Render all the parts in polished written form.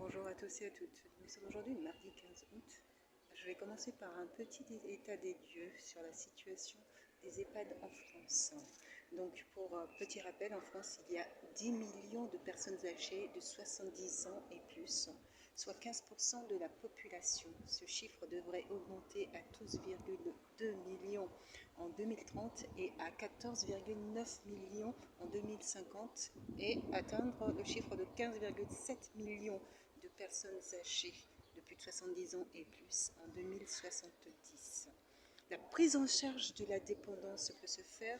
Bonjour à tous et à toutes. Nous sommes aujourd'hui le mardi 15 août. Je vais commencer par un petit état des lieux sur la situation des EHPAD en France. Donc pour petit rappel, en France, il y a 10 millions de personnes âgées de 70 ans et plus, soit 15% de la population. Ce chiffre devrait augmenter à 12,2 millions en 2030 et à 14,9 millions en 2050 et atteindre le chiffre de 15,7 millions de personnes âgées de plus de 70 ans et plus en 2070. La prise en charge de la dépendance peut se faire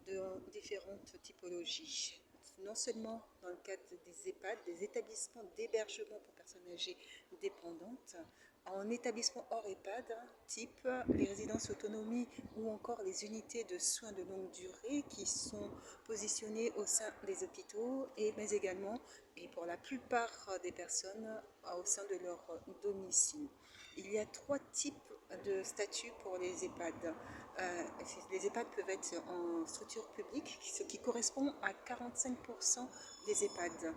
de différentes typologies. Non seulement dans le cadre des EHPAD, des établissements d'hébergement pour personnes âgées dépendantes, en établissement hors EHPAD, type les résidences autonomie ou encore les unités de soins de longue durée qui sont positionnées au sein des hôpitaux, mais également, et pour la plupart des personnes, au sein de leur domicile. Il y a trois types de statuts pour les EHPAD. Les EHPAD peuvent être en structure publique, ce qui correspond à 45% des EHPAD,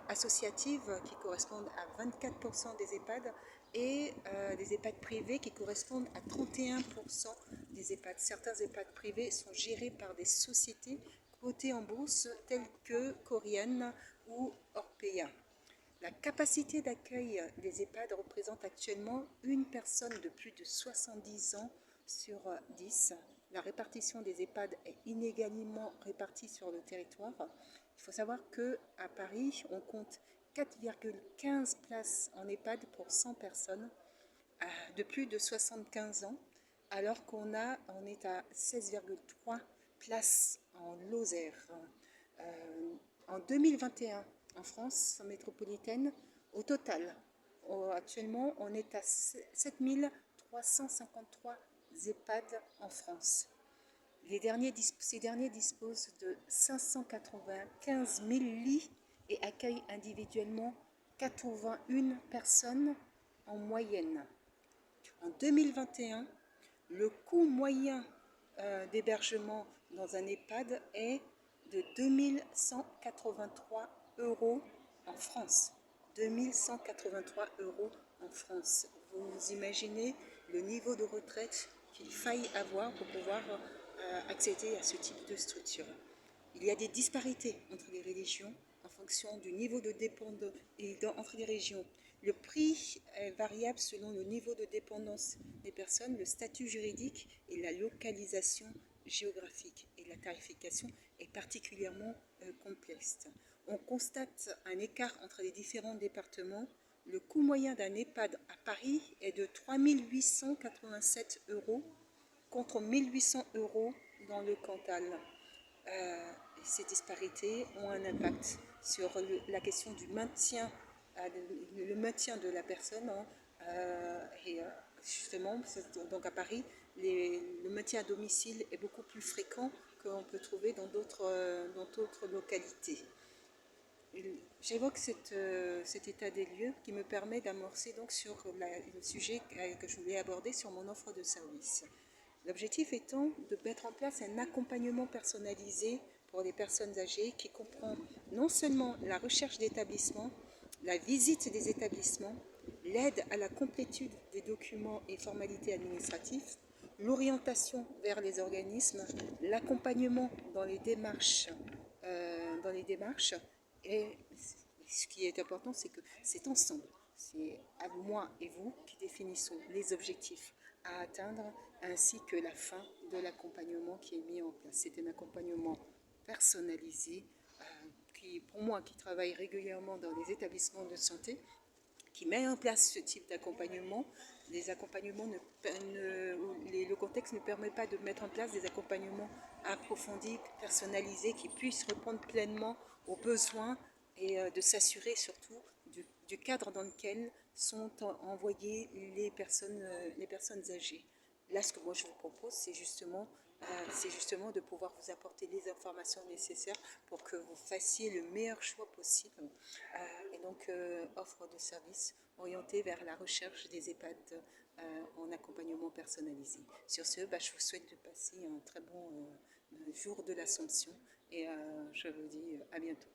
associatives qui correspondent à 24% des EHPAD et des EHPAD privés qui correspondent à 31% des EHPAD. Certains EHPAD privés sont gérés par des sociétés cotées en bourse telles que Corian ou Orpea. La capacité d'accueil des EHPAD représente actuellement une personne de plus de 70 ans sur 10. La répartition des EHPAD est inégalement répartie sur le territoire. Il faut savoir qu'à Paris, on compte 4,15 places en EHPAD pour 100 personnes de plus de 75 ans, alors qu'on est à 16,3 places en Lozère. En 2021, en France métropolitaine, au total, actuellement, on est à 7353 EHPAD en France. Ces derniers disposent de 595 000 lits et accueillent individuellement 81 personnes en moyenne. En 2021, le coût moyen d'hébergement dans un EHPAD est de 2183 euros en France. 2183 euros en France. Vous imaginez le niveau de retraite qu'il faille avoir pour pouvoir accéder à ce type de structure. Il y a des disparités entre les religions en fonction du niveau de dépendance et entre les régions. Le prix est variable selon le niveau de dépendance des personnes, le statut juridique et la localisation géographique. Et la tarification est particulièrement complexe. On constate un écart entre les différents départements. Le coût moyen d'un EHPAD à Paris est de 3 887 euros contre 1 800 euros dans le Cantal. Ces disparités ont un impact sur la question du maintien, le maintien de la personne. Et justement, donc à Paris, le maintien à domicile est beaucoup plus fréquent qu'on peut trouver dans d'autres localités. J'évoque cet état des lieux qui me permet d'amorcer donc sur le sujet que je voulais aborder sur mon offre de service. L'objectif étant de mettre en place un accompagnement personnalisé pour les personnes âgées qui comprend non seulement la recherche d'établissements, la visite des établissements, l'aide à la complétude des documents et formalités administratives, l'orientation vers les organismes, l'accompagnement dans les démarches, et ce qui est important, c'est que c'est ensemble, c'est à moi et vous qui définissons les objectifs à atteindre ainsi que la fin de l'accompagnement qui est mis en place. C'est un accompagnement personnalisé qui, pour moi, qui travaille régulièrement dans les établissements de santé, qui met en place ce type d'accompagnement. Les accompagnements le contexte ne permet pas de mettre en place des accompagnements approfondis, personnalisés, qui puissent répondre pleinement aux besoins et de s'assurer surtout du cadre dans lequel sont envoyées les personnes âgées. Là, ce que moi je vous propose, c'est justement de pouvoir vous apporter les informations nécessaires pour que vous fassiez le meilleur choix possible. Et donc, offre de services orientée vers la recherche des EHPAD en accompagnement personnalisé. Sur ce, je vous souhaite de passer un très bon jour de l'Assomption et je vous dis à bientôt.